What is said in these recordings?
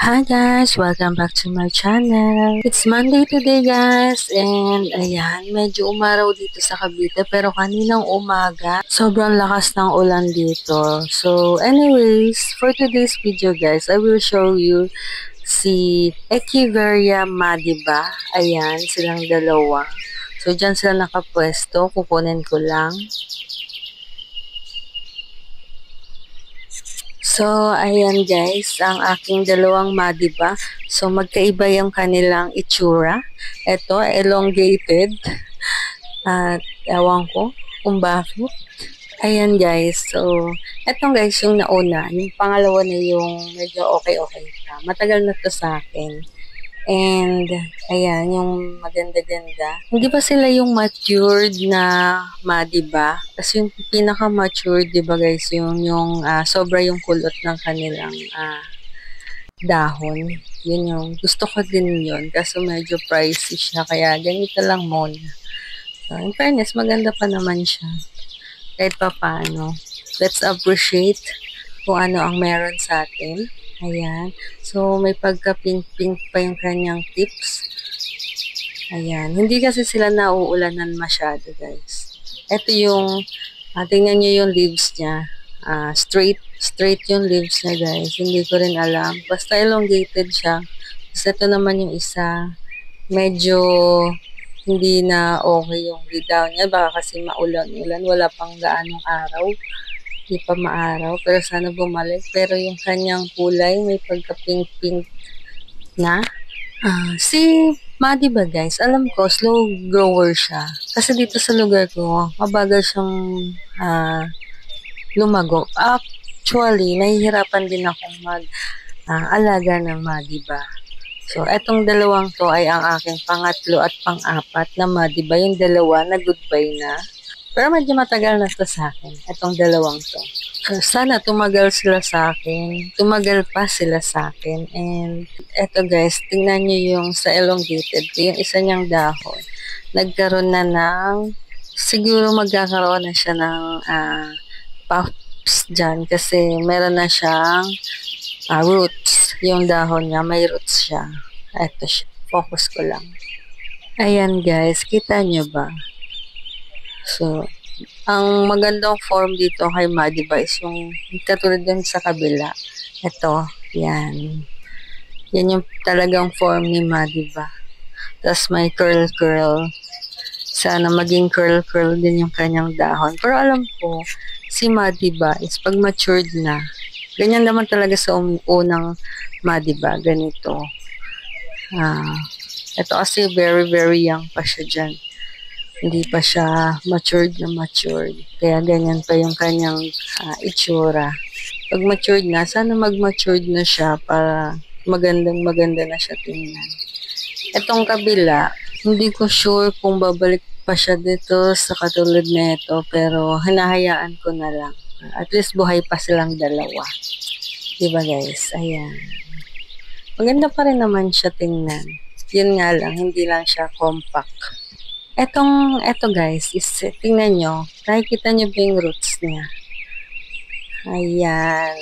Hi guys! Welcome back to my channel. It's Monday today guys and ayan, medyo umaraw dito sa Cavite pero kaninang umaga sobrang lakas ng ulan dito. So anyways, for today's video guys, I will show you si Echeverria Madiba. Ayan, silang dalawa. So dyan sila nakapwesto, kukunin ko lang. So, ayan guys, ang aking dalawang Madiba. So, magkaiba yung kanilang itsura. Ito, elongated. At, ewan ko kung bakit. Ayan guys, so, etong guys yung nauna. Yung pangalawa na yung medyo okay-okay pa. Matagal na to sa akin. And, ayan, yung maganda-ganda. Hindi ba sila yung matured na Madiba? Kasi yung pinaka-matured, di ba guys, yung sobra yung kulot ng kanilang dahon. Yun yung, gusto ko din yun. Kaso medyo pricey siya, kaya ganito lang muna. So, in fairness, maganda pa naman siya. Kahit pa paano. Let's appreciate kung ano ang meron sa atin. Ayan. So, may pagka-pink-pink pa yung kanyang tips. Ayan. Hindi kasi sila nauulanan masyado, guys. Ito yung, tingnan nyo yung leaves niya. Straight yung leaves niya, guys. Hindi ko rin alam. Basta elongated siya. Tapos ito naman yung isa. Medyo hindi na okay yung down niya. Baka kasi maulan-ulan. Wala pang gaanong araw. Hindi pa maaraw, pero sana bumalik. Pero yung kanyang kulay, may pagka-pink-pink na. Si Madiba guys, alam ko, slow grower siya. Kasi dito sa lugar ko, mabagal siyang lumago. Actually, nahihirapan din akong mag-alaga ng Madiba. So, etong dalawang to ay ang aking pangatlo at pang-apat na Madiba. Yung dalawa na goodbye na. Pero medyo matagal na to sa akin, itong dalawang to. So, sana tumagal sila sa akin. Tumagal pa sila sa akin. And eto guys, tingnan nyo yung sa elongated. Yung isa niyang dahon. Nagkaroon na ng, siguro magkakaroon na siya ng puffs dyan. Kasi meron na siyang roots. Yung dahon niya, may roots siya. Eto siya. Focus ko lang. Ayan guys, kita nyo ba? So, ang magandang form dito kay Madiba is yung katulad din sa kabila. Ito, yan. Yan yung talagang form ni Madiba. Tapos may curl-curl. Sana maging curl-curl din yung kanyang dahon. Pero alam ko, si Madiba is pag matured na, ganyan naman talaga sa unang Madiba. Ganito. Ito kasi very, very young pa siya dyan. Hindi pa siya matured na matured. Kaya ganyan pa yung kanyang itsura. Pag matured na, sana mag-matured na siya para magandang-maganda na siya tingnan. Itong kabila, hindi ko sure kung babalik pa siya dito sa katulad na ito, pero hinahayaan ko na lang. At least buhay pa silang dalawa. Diba guys? Ayan. Maganda pa rin naman siya tingnan. Yun nga lang, hindi lang siya compact. Eto guys, is, tingnan nyo, nakikita nyo ba yung roots niya? Ayan.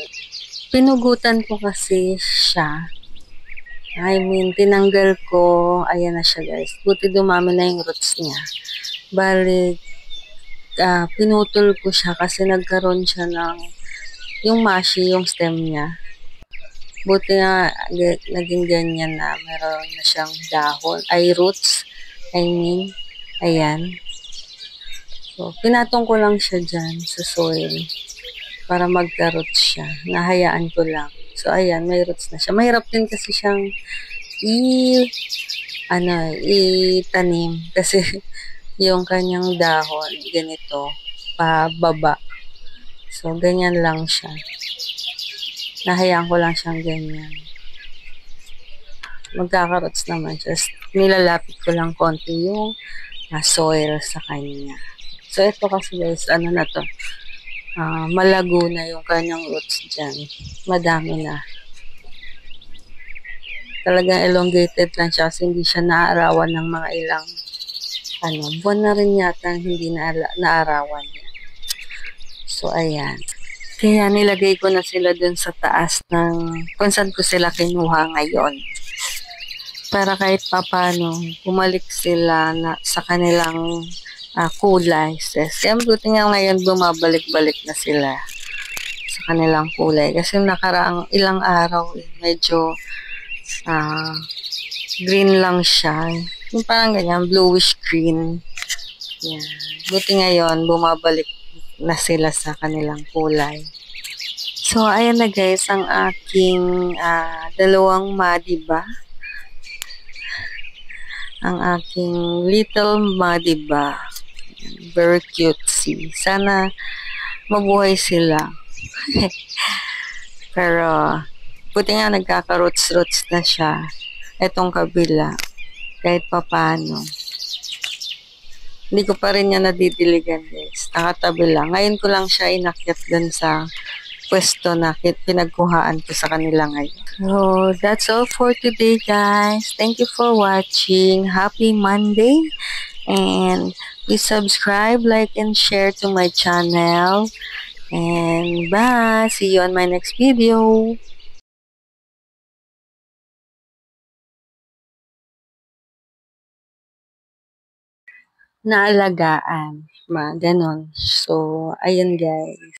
Pinugutan ko kasi siya. I mean, tinanggal ko, ayan na siya guys. Buti dumami na yung roots niya. Balik, pinutol ko siya kasi nagkaroon siya ng, yung mashi, yung stem niya. Buti nga, naging ganyan na, meron na siyang dahon, ay roots, I mean. Ayan. So, pinatong ko lang siya dyan sa soil para magka-roots siya. Nahayaan ko lang. So, ayan, may roots na siya. Mahirap din kasi siyang itanim. Kasi yung kanyang dahon, ganito, pababa. So, ganyan lang siya. Nahayaan ko lang siyang ganyan. Magkaka-roots naman siya. Nilalapit ko lang konti yung soil sa kanya. So, ito kasi guys, ano na to, malago na yung kanyang roots dyan. Madami na. Talagang elongated lang siya kasi hindi siya naarawan ng mga ilang buwan na rin yata hindi naarawan niya. So, ayan. Kaya nilagay ko na sila dun sa taas ng kung saan ko sila kinuha ngayon. Para kahit papano, bumalik sila na sa kanilang kulay. Kaya buti nga ngayon bumabalik-balik na sila sa kanilang kulay. Kasi nakaraang ilang araw, medyo green lang siya. Yung parang ganyan, bluish green. Yan. Buti ngayon, bumabalik na sila sa kanilang kulay. So, ayan na guys, ang aking dalawang madiba. Ang aking little madiba. Very cutesy. Sana mabuhay sila. Pero, buti nga nagkaka-roots-roots na siya. Etong kabila. Kahit papano. Hindi ko pa rin niya nadidiligan guys. Nakatabi lang. Ngayon ko lang siya inakyat dun sa pwesto na pinagkuhaan ko sa kanila ngayon. So, that's all for today guys. Thank you for watching. Happy Monday. And please subscribe, like, and share to my channel. And bye! See you on my next video. Naalagaan. Ganon. So, ayun guys.